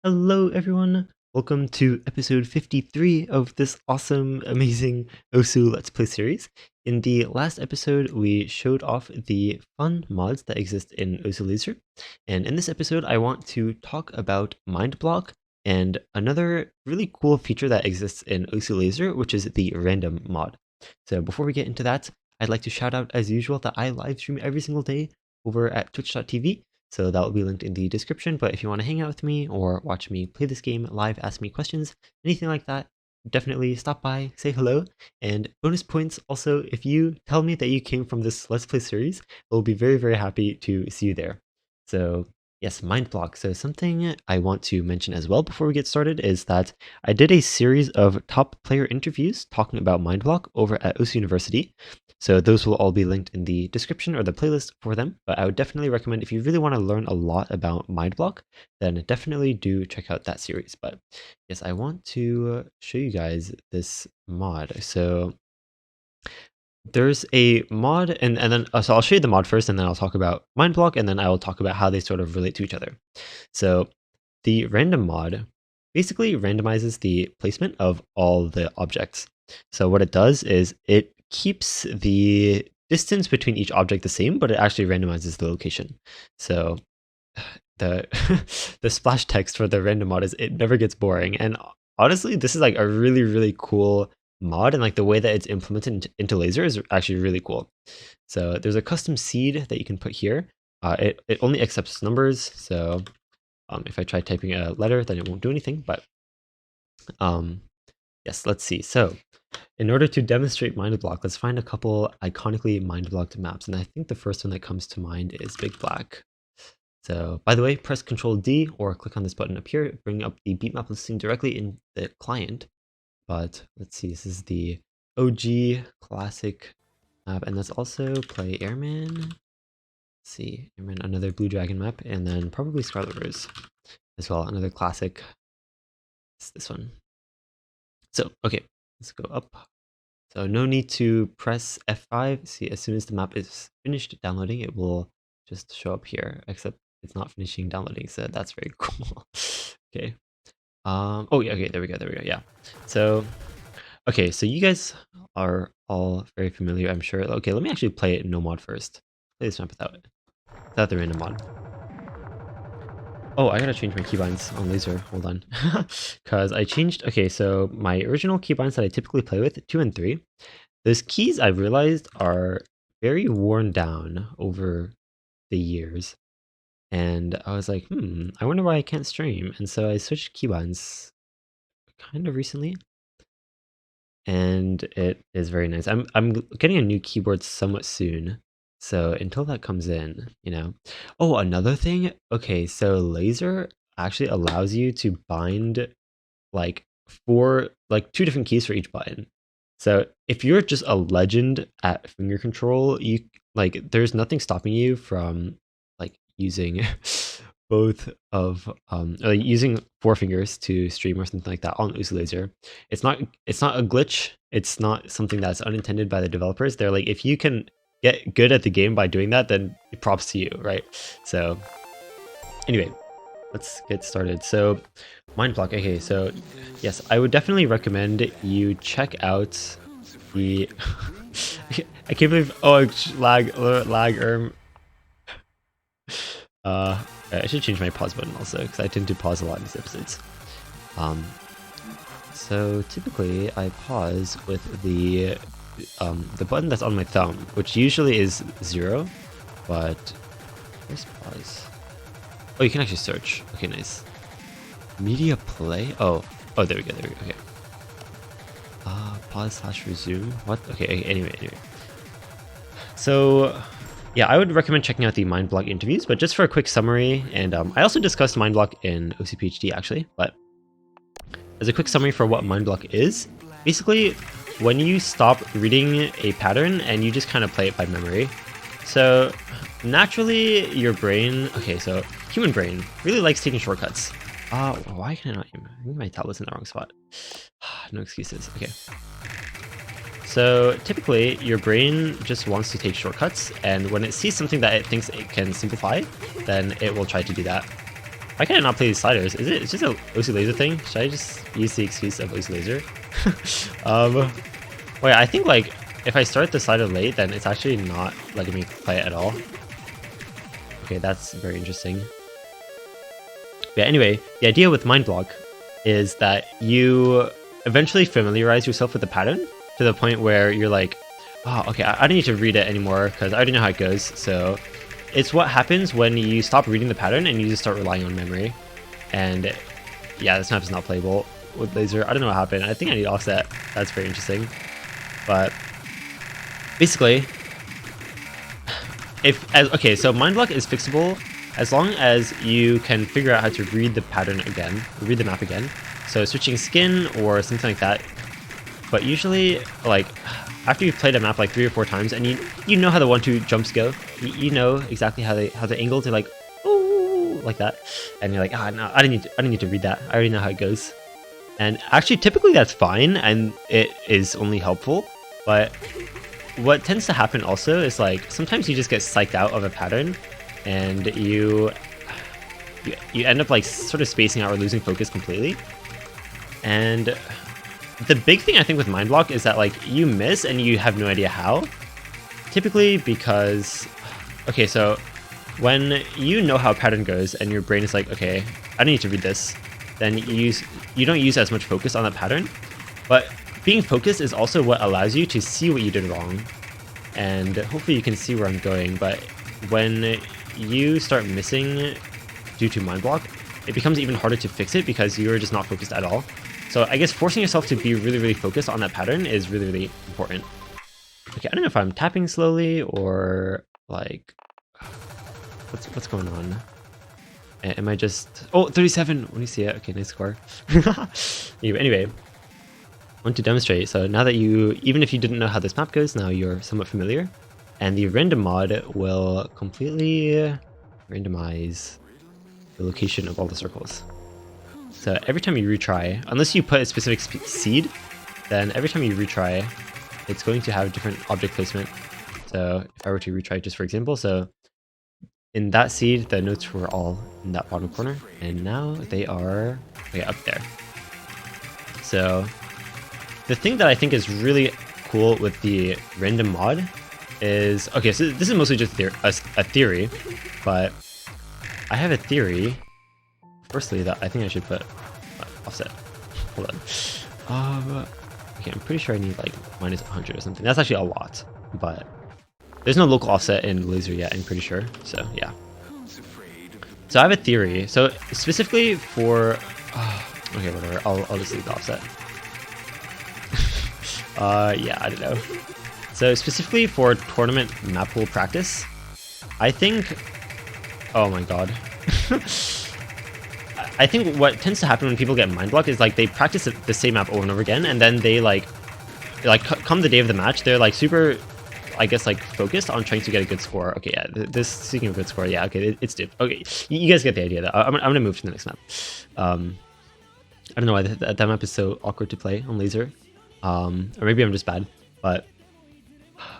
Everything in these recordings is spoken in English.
Hello, everyone. Welcome to episode 53 of this awesome, amazing Osu Let's Play series. In the last episode, we showed off the fun mods that exist in Osu Lazer. And in this episode, I want to talk about Mindblock and another really cool feature that exists in Osu Lazer, which is the random mod. So before we get into that, I'd like to shout out, as usual, that I live stream every single day over at twitch.tv. So that will be linked in the description, but if you want to hang out with me or watch me play this game live, ask me questions, anything like that, definitely stop by, say hello, and bonus points also, if you tell me that you came from this Let's Play series, I'll be very, very happy to see you there. So yes, Mindblock. So something I want to mention as well before we get started is that I did a series of top player interviews talking about Mindblock over at Osu University. So those will all be linked in the description or the playlist for them. But I would definitely recommend, if you really want to learn a lot about Mindblock, then definitely do check out that series. But yes, I want to show you guys this mod. So there's a mod, and then so I'll show you the mod first, and then I'll talk about Mindblock, and then I will talk about how they sort of relate to each other. So the random mod basically randomizes the placement of all the objects. So what it does is it keeps the distance between each object the same, but it actually randomizes the location. So the the splash text for the random mod is, it never gets boring. And honestly, this is like a really, really cool mod, and like the way that it's implemented into Lazer is actually really cool. So there's a custom seed that you can put here. It only accepts numbers, so if I try typing a letter, then it won't do anything. But yes, let's see. So in order to demonstrate Mindblock, let's find a couple iconically Mindblocked maps. And I think the first one that comes to mind is Big Black. So by the way, press Ctrl D or click on this button up here, bring up the beatmap listing directly in the client. But let's see, this is the OG classic map, and let's also play Airman. Let's see, Airman, another Blue Dragon map, and then probably Scarlet Rose as well, another classic. It's this one. So, okay, let's go up. So no need to press F5. See, as soon as the map is finished downloading, it will just show up here, except it's not finishing downloading, so that's very cool. Okay. Oh yeah, okay, there we go, yeah. So, okay, so you guys are all very familiar, I'm sure. Okay, let me actually play it no mod first. Play this map without the random mod. Oh, I gotta change my keybinds on Lazer. Hold on. Because I changed... Okay, so my original keybinds that I typically play with, 2 and 3, those keys I realized are very worn down over the years. And I was like, I wonder why I can't stream. And so I switched keybinds kind of recently. And it is very nice. I'm getting a new keyboard somewhat soon. So until that comes in, you know. Oh, another thing. Okay, so Lazer actually allows you to bind like 2 different keys for each button. So if you're just a legend at finger control, you like there's nothing stopping you from like using both of using 4 fingers to stream or something like that on Osu Lazer. It's not a glitch. It's not something that's unintended by the developers. They're like, if you can get good at the game by doing that, then props to you, right? So anyway, let's get started. So Mindblock. Okay, so yes, I would definitely recommend you check out the I can't believe lag I should change my pause button also, because I tend to pause a lot in these episodes. So typically I pause with the button that's on my thumb, which usually is 0, but where's pause? Oh, you can actually search. Okay, nice. Media play? Oh, there we go, okay. Pause/resume. What? Okay, anyway. So yeah, I would recommend checking out the Mindblock interviews, but just for a quick summary, and I also discussed Mindblock in OCPHD actually, but as a quick summary for what Mindblock is, basically when you stop reading a pattern and you just kind of play it by memory. So naturally your brain, okay, so human brain really likes taking shortcuts. Why can I not? I think my tablet's in the wrong spot. No excuses. Okay. So typically your brain just wants to take shortcuts, and when it sees something that it thinks it can simplify, then it will try to do that. Why can I not play these sliders? Is it just a OC laser thing? Should I just use the excuse of OC laser? Wait, I think like if I start the slider late, then it's actually not letting me play it at all. Okay, that's very interesting. Yeah, anyway, the idea with Mindblock is that you eventually familiarize yourself with the pattern to the point where you're like, oh, okay, I don't need to read it anymore because I already know how it goes. So it's what happens when you stop reading the pattern and you just start relying on memory. And yeah, this map is not playable with laser. I don't know what happened. I think I need offset. That's very interesting. But basically, okay, so Mindblock is fixable as long as you can figure out how to read the pattern again, read the map again. So switching skin or something like that. But usually, like, after you've played a map like 3 or 4 times and you know how the 1-2 jumps go, you know exactly how the angle to like, ooh, like that, and you're like, ah, no, I don't need to read that. I already know how it goes. And actually, typically that's fine, and it is only helpful. But what tends to happen also is like sometimes you just get psyched out of a pattern, and you end up like sort of spacing out or losing focus completely. And the big thing I think with Mindblock is that like you miss and you have no idea how. Typically because, okay, so when you know how a pattern goes and your brain is like, okay, I don't need to read this, then you don't use as much focus on that pattern. But being focused is also what allows you to see what you did wrong. And hopefully you can see where I'm going, but when you start missing due to Mindblock, it becomes even harder to fix it because you're just not focused at all. So I guess forcing yourself to be really, really focused on that pattern is really, really important. Okay, I don't know if I'm tapping slowly or like, what's going on? Am I just, oh, 37, when you see it, okay, nice score. Anyway, I want to demonstrate. So now that even if you didn't know how this map goes, now you're somewhat familiar. And the random mod will completely randomize the location of all the circles. So every time you retry, unless you put a specific seed, then every time you retry, it's going to have different object placement. So if I were to retry just for example, so in that seed, the notes were all in that bottom corner, and now they are up there. So the thing that I think is really cool with the random mod is, okay, so this is mostly just a theory, but I have a theory. Firstly, that I think I should put offset. Hold on. Okay, I'm pretty sure I need like minus 100 or something. That's actually a lot, but there's no local offset in laser yet, I'm pretty sure. So yeah. So I have a theory. So specifically for, okay, whatever. I'll just leave the offset. Yeah, I don't know. So specifically for tournament map pool practice, I think, oh my god. I think what tends to happen when people get Mindblock is like they practice the same map over and over again, and then they like come the day of the match, they're like super, I guess, like focused on trying to get a good score. Okay, yeah, this, speaking of good score, yeah, okay, it's dip. Okay, you guys get the idea though. I'm gonna move to the next map. I don't know why that map is so awkward to play on laser. Or maybe I'm just bad, but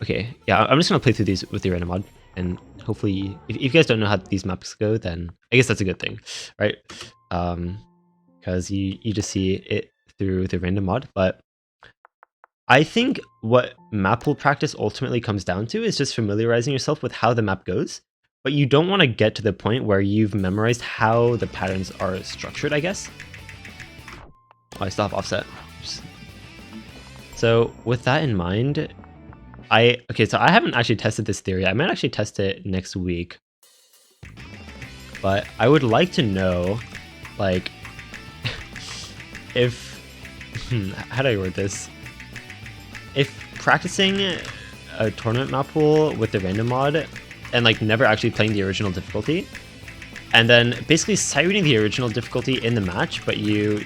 okay, yeah, I'm just gonna play through these with the random mod, and hopefully, if you guys don't know how these maps go, then I guess that's a good thing, right? Because you just see it through the random mod. But I think what map pool practice ultimately comes down to is just familiarizing yourself with how the map goes, but you don't want to get to the point where you've memorized how the patterns are structured, I guess. Oh, I still have offset. So with that in mind, okay, so I haven't actually tested this theory. I might actually test it next week. But I would like to know, like, if, how do I word this? If practicing a tournament map pool with the random mod and like never actually playing the original difficulty, and then basically sight reading the original difficulty in the match, but you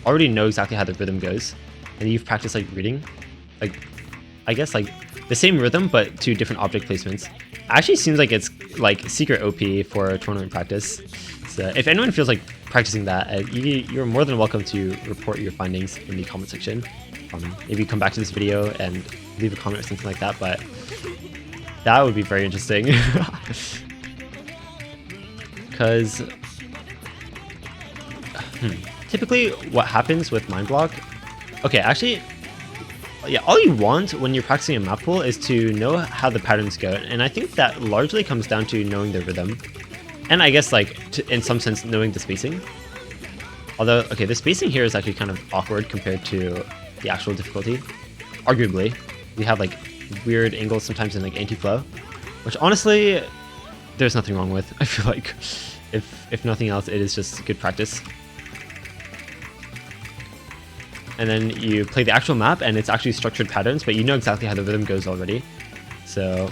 already know exactly how the rhythm goes, and you've practiced like reading, like, I guess like the same rhythm but two different object placements. Actually seems like it's like secret OP for tournament practice. So if anyone feels like practicing that, you're more than welcome to report your findings in the comment section. Maybe come back to this video and leave a comment or something like that, but that would be very interesting. Because typically what happens with Mindblock, okay, actually, yeah, all you want when you're practicing a map pool is to know how the patterns go, and I think that largely comes down to knowing the rhythm, and I guess like in some sense knowing the spacing. Although, okay, the spacing here is actually kind of awkward compared to the actual difficulty. Arguably, we have like weird angles sometimes in like anti-flow, which honestly, there's nothing wrong with. I feel like if nothing else, it is just good practice. And then you play the actual map and it's actually structured patterns, but you know exactly how the rhythm goes already. So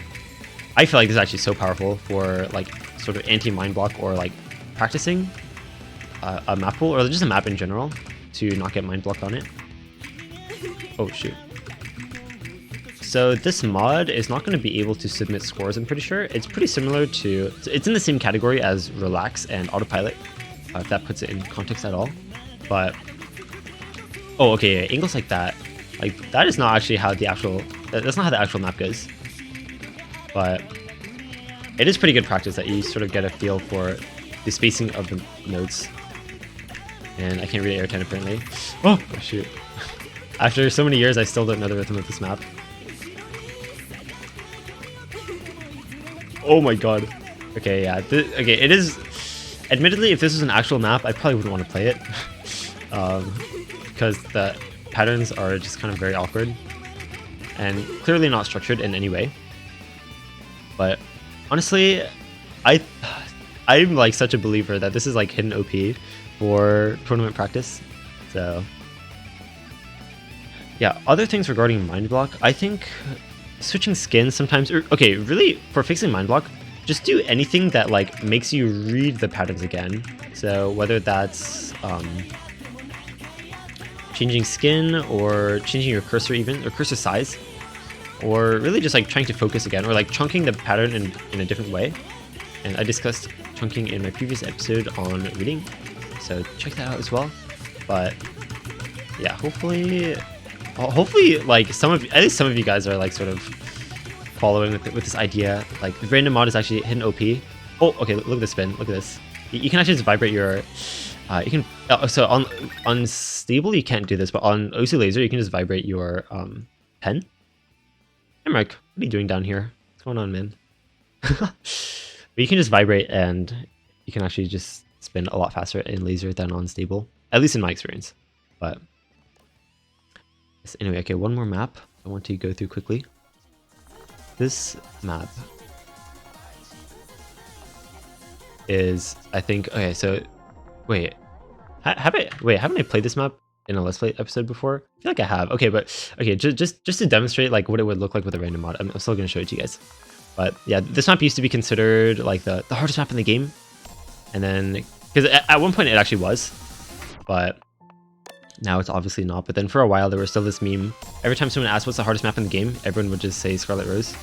I feel like this is actually so powerful for like sort of anti-mind block or like practicing a map pool or just a map in general to not get mind blocked on it. Oh shoot. So this mod is not going to be able to submit scores, I'm pretty sure. It's pretty similar to, it's in the same category as Relax and Autopilot, if that puts it in context at all. But oh, okay, yeah, angles like that is not actually how the actual, that's not how the actual map goes. But it is pretty good practice that you sort of get a feel for the spacing of the nodes. And I can't read air 10 apparently. Oh shoot. After so many years, I still don't know the rhythm of this map. Oh my god. Okay, yeah. Okay, it is, admittedly, if this was an actual map, I probably wouldn't want to play it. Because the patterns are just kind of very awkward and clearly not structured in any way. But honestly, I'm like such a believer that this is like hidden OP for tournament practice. So yeah, other things regarding mind block, I think switching skins sometimes, okay, really for fixing mind block, just do anything that like makes you read the patterns again. So whether that's changing skin or changing your cursor even, or cursor size, or really just like trying to focus again, or like chunking the pattern in a different way. And I discussed chunking in my previous episode on reading, so check that out as well. But yeah, hopefully like at least some of you guys are like sort of following with this idea. Like the random mod is actually hidden OP. Oh, okay, look at this spin, look at this. You can actually just vibrate your, you can, so on unstable you can't do this, but on OC laser you can just vibrate your pen. Hey Mark, what are you doing down here? What's going on, man? But you can just vibrate and you can actually just spin a lot faster in laser than on stable, at least in my experience. But anyway, okay, one more map I want to go through quickly. This map is, I think, okay, so wait, haven't I played this map in a Let's Play episode before? I feel like I have. Okay, but okay, just to demonstrate like what it would look like with a random mod, I'm still gonna show it to you guys. But yeah, this map used to be considered like the hardest map in the game, and then because at one point it actually was, but now it's obviously not. But then for a while there was still this meme. Every time someone asked what's the hardest map in the game, everyone would just say Scarlet Rose.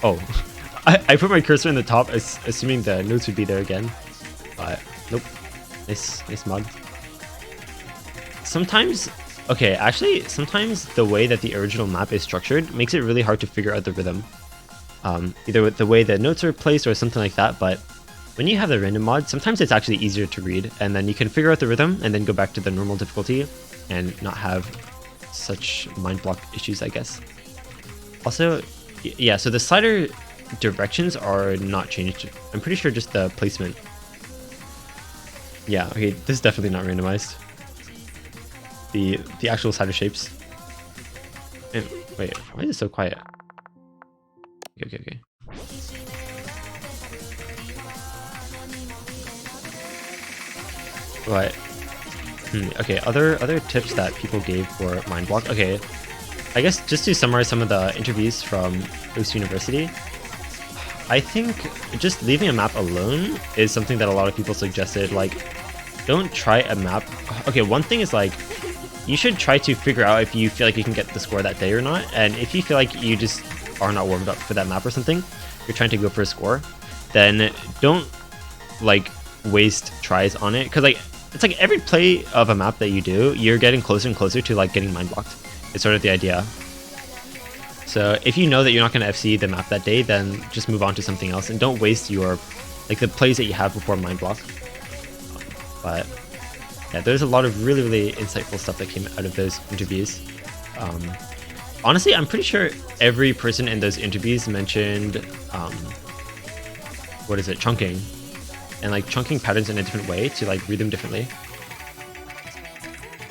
Oh, I put my cursor in the top, assuming the notes would be there again, but nope. Nice mod. Sometimes, okay, actually, sometimes the way that the original map is structured makes it really hard to figure out the rhythm. Either with the way the notes are placed or something like that, but when you have the random mod, sometimes it's actually easier to read, and then you can figure out the rhythm and then go back to the normal difficulty and not have such mind block issues, I guess. Also, yeah, so the slider directions are not changed. I'm pretty sure just the placement. Yeah, okay, this is definitely not randomized. The actual slider shapes. And, wait, why is it so quiet? Okay. Right. Okay, other tips that people gave for mind block. Okay, I guess just to summarize some of the interviews from OC University, I think just leaving a map alone is something that a lot of people suggested. Like, don't try a map. Okay, one thing is like, you should try to figure out if you feel like you can get the score that day or not. And if you feel like you just are not warmed up for that map or something, you're trying to go for a score, then don't like waste tries on it. Cause like, it's like every play of a map that you do, you're getting closer and closer to like getting mind blocked. It's sort of the idea. So if you know that you're not going to FC the map that day, then just move on to something else and don't waste your, like the plays that you have before mind block. But yeah, there's a lot of really insightful stuff that came out of those interviews. Honestly, I'm pretty sure every person in those interviews mentioned what is it, chunking, and like chunking patterns in a different way to like read them differently.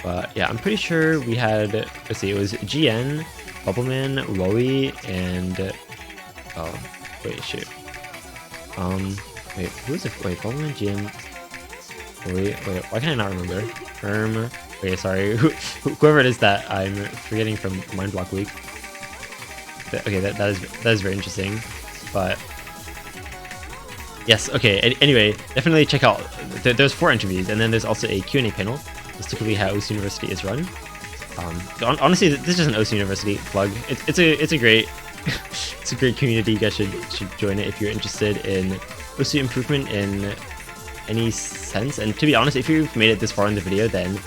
But yeah, I'm pretty sure we had, let's see, it was GN, Bubbleman, Rowie, and oh wait, shoot. Wait, who was it? Wait, Bubbleman, GN, Rowie. Wait, why can I not remember? Wait, sorry, whoever it is that I'm forgetting from Mindblock week. Okay, that is very interesting, but yes, okay. Anyway, definitely check out. There's 4 interviews, and then there's also a Q&A panel. That's typically how OC University is run. Honestly, this is an OC University plug. It's a great it's a great community. You guys should join it if you're interested in OC improvement in any sense. And to be honest, if you've made it this far in the video, then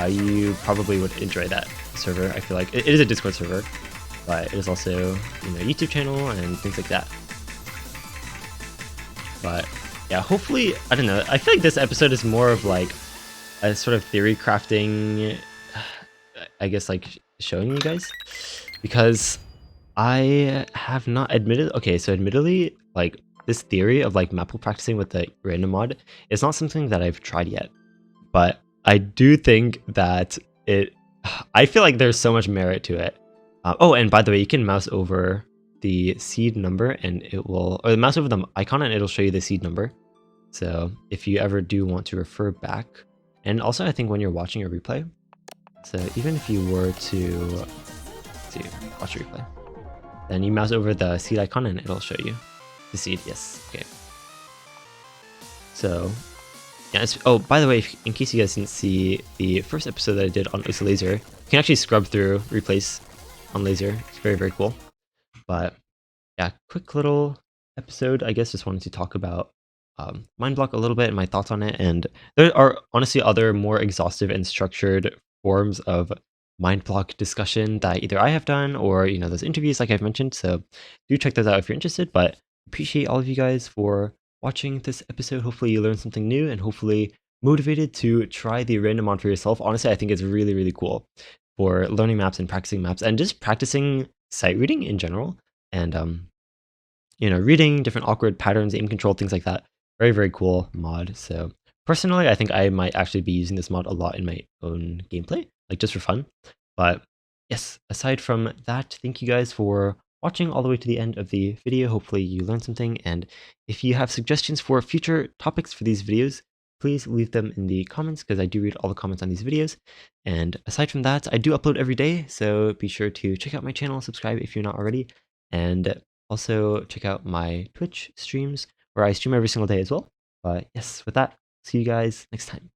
you probably would enjoy that server. I feel like it is a Discord server, but it is also, you know, YouTube channel and things like that. But yeah, hopefully, I don't know. I feel like this episode is more of like a sort of theory crafting, I guess, like showing you guys, because I have not admitted. Okay, so admittedly, like this theory of like map pool practicing with the random mod is not something that I've tried yet, but I do think that I feel like there's so much merit to it. Oh, and by the way, you can mouse over the seed number and it will, or mouse over the icon and it'll show you the seed number. So if you ever do want to refer back, and also I think when you're watching a replay, so even if you were to watch a replay, then you mouse over the seed icon and it'll show you the seed. Yes, okay. So yeah, oh, by the way, in case you guys didn't see the first episode that I did on OC Laser, you can actually scrub through replays on Laser. It's very cool. But yeah, quick little episode. I guess just wanted to talk about Mindblock a little bit and my thoughts on it. And there are honestly other more exhaustive and structured forms of Mindblock discussion that either I have done or, you know, those interviews like I've mentioned. So do check those out if you're interested. But appreciate all of you guys for watching this episode. Hopefully you learned something new and hopefully motivated to try the random mod for yourself. Honestly, I think it's really cool for learning maps and practicing maps and just practicing sight reading in general. And you know, reading different awkward patterns, aim control, things like that. Very cool mod. So personally, I think I might actually be using this mod a lot in my own gameplay, like just for fun. But yes, aside from that, thank you guys for watching all the way to the end of the video. Hopefully you learned something. And if you have suggestions for future topics for these videos, please leave them in the comments because I do read all the comments on these videos. And aside from that, I do upload every day. So be sure to check out my channel, subscribe if you're not already. And also check out my Twitch streams where I stream every single day as well. But yes, with that, see you guys next time.